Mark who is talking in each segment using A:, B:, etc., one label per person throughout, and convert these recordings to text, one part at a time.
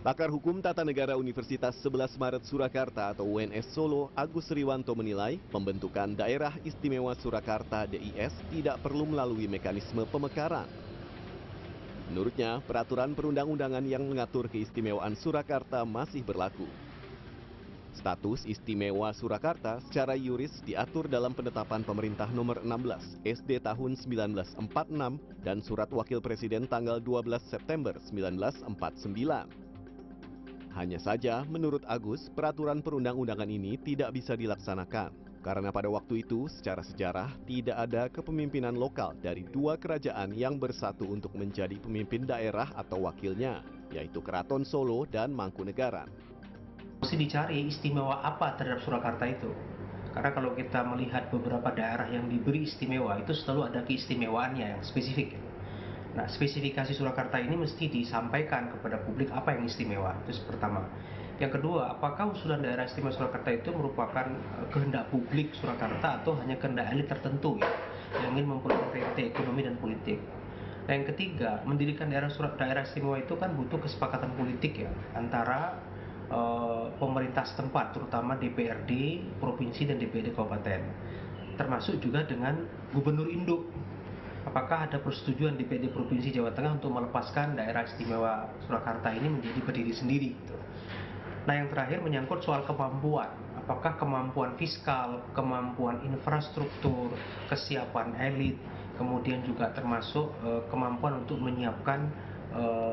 A: Pakar Hukum Tata Negara Universitas 11 Maret Surakarta atau UNS Solo, Agus Riwanto menilai pembentukan Daerah Istimewa Surakarta (DIS) tidak perlu melalui mekanisme pemekaran. Menurutnya, peraturan perundang-undangan yang mengatur keistimewaan Surakarta masih berlaku. Status istimewa Surakarta secara yuris diatur dalam penetapan pemerintah nomor 16 SD tahun 1946 dan Surat Wakil Presiden tanggal 12 September 1949. Hanya saja, menurut Agus, peraturan perundang-undangan ini tidak bisa dilaksanakan karena pada waktu itu secara sejarah tidak ada kepemimpinan lokal dari dua kerajaan yang bersatu untuk menjadi pemimpin daerah atau wakilnya, yaitu Keraton Solo dan Mangkunegaran.
B: Mesti dicari istimewa apa terhadap Surakarta itu. Karena kalau kita melihat beberapa daerah yang diberi istimewa, itu selalu ada keistimewaannya yang spesifik. Nah, spesifikasi Surakarta ini mesti disampaikan kepada publik apa yang istimewa, itu pertama. Yang kedua, apakah usulan daerah istimewa Surakarta itu merupakan kehendak publik Surakarta atau hanya kehendak elit tertentu ya, yang ingin memperbaiki ekonomi dan politik. Nah, yang ketiga, mendirikan daerah istimewa itu kan butuh kesepakatan politik ya, antara pemerintah setempat, terutama DPRD provinsi dan DPRD kabupaten, termasuk juga dengan gubernur induk. Apakah ada persetujuan DPRD Provinsi Jawa Tengah untuk melepaskan daerah istimewa Surakarta ini menjadi berdiri sendiri? Nah, yang terakhir menyangkut soal kemampuan. Apakah kemampuan fiskal, kemampuan infrastruktur, kesiapan elit, kemudian juga termasuk kemampuan untuk menyiapkan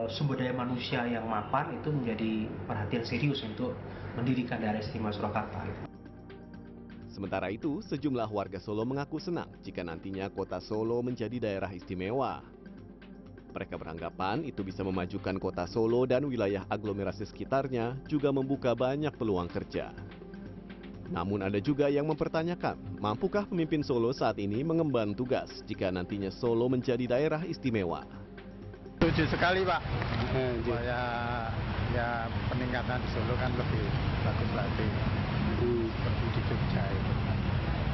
B: sumber daya manusia yang mapan itu menjadi perhatian serius untuk mendirikan daerah istimewa Surakarta.
A: Sementara itu, sejumlah warga Solo mengaku senang jika nantinya kota Solo menjadi daerah istimewa. Mereka beranggapan itu bisa memajukan kota Solo dan wilayah aglomerasi sekitarnya, juga membuka banyak peluang kerja. Namun ada juga yang mempertanyakan, mampukah pemimpin Solo saat ini mengemban tugas jika nantinya Solo menjadi daerah istimewa?
C: Setuju sekali, Pak. Supaya ya peningkatan di Solo kan lebih bagus lagi. Seperti di Jogja itu.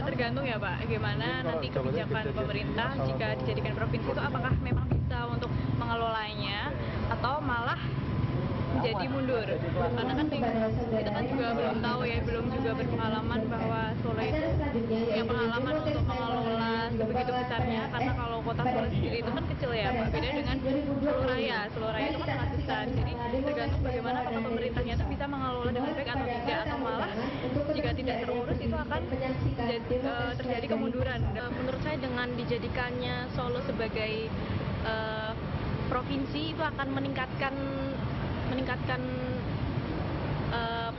D: Tergantung ya Pak, gimana nanti kebijakan pemerintah jika dijadikan provinsi itu apakah memang bisa untuk mengelolanya atau malah menjadi mundur. Karena kan kita kan juga belum tahu ya, belum juga berpengalaman bahwa Solo itu punya pengalaman untuk mengelola sebegitu besarnya, karena kalau kota Solo sendiri itu kan kecil ya Pak, beda dengan Solo Raya itu kan sangat besar. Jadi tergantung bagaimana apakah pemerintahnya itu bisa mengelola dengan baik atau tidak, atau malah jika tidak terurus itu akan terjadi kemunduran.
E: Menurut saya dengan dijadikannya Solo sebagai provinsi itu akan meningkatkan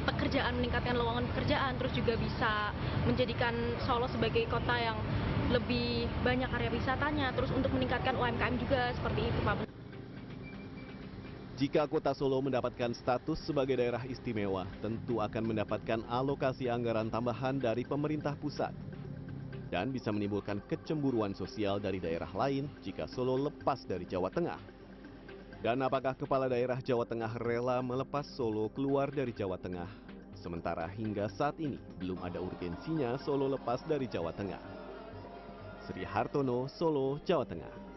E: pekerjaan, meningkatkan lowongan pekerjaan, terus juga bisa menjadikan Solo sebagai kota yang lebih banyak area wisatanya, terus untuk meningkatkan UMKM juga, seperti itu Pak.
A: Jika kota Solo mendapatkan status sebagai daerah istimewa, tentu akan mendapatkan alokasi anggaran tambahan dari pemerintah pusat. Dan bisa menimbulkan kecemburuan sosial dari daerah lain jika Solo lepas dari Jawa Tengah. Dan apakah kepala daerah Jawa Tengah rela melepas Solo keluar dari Jawa Tengah? Sementara hingga saat ini belum ada urgensinya Solo lepas dari Jawa Tengah. Sri Hartono, Solo, Jawa Tengah.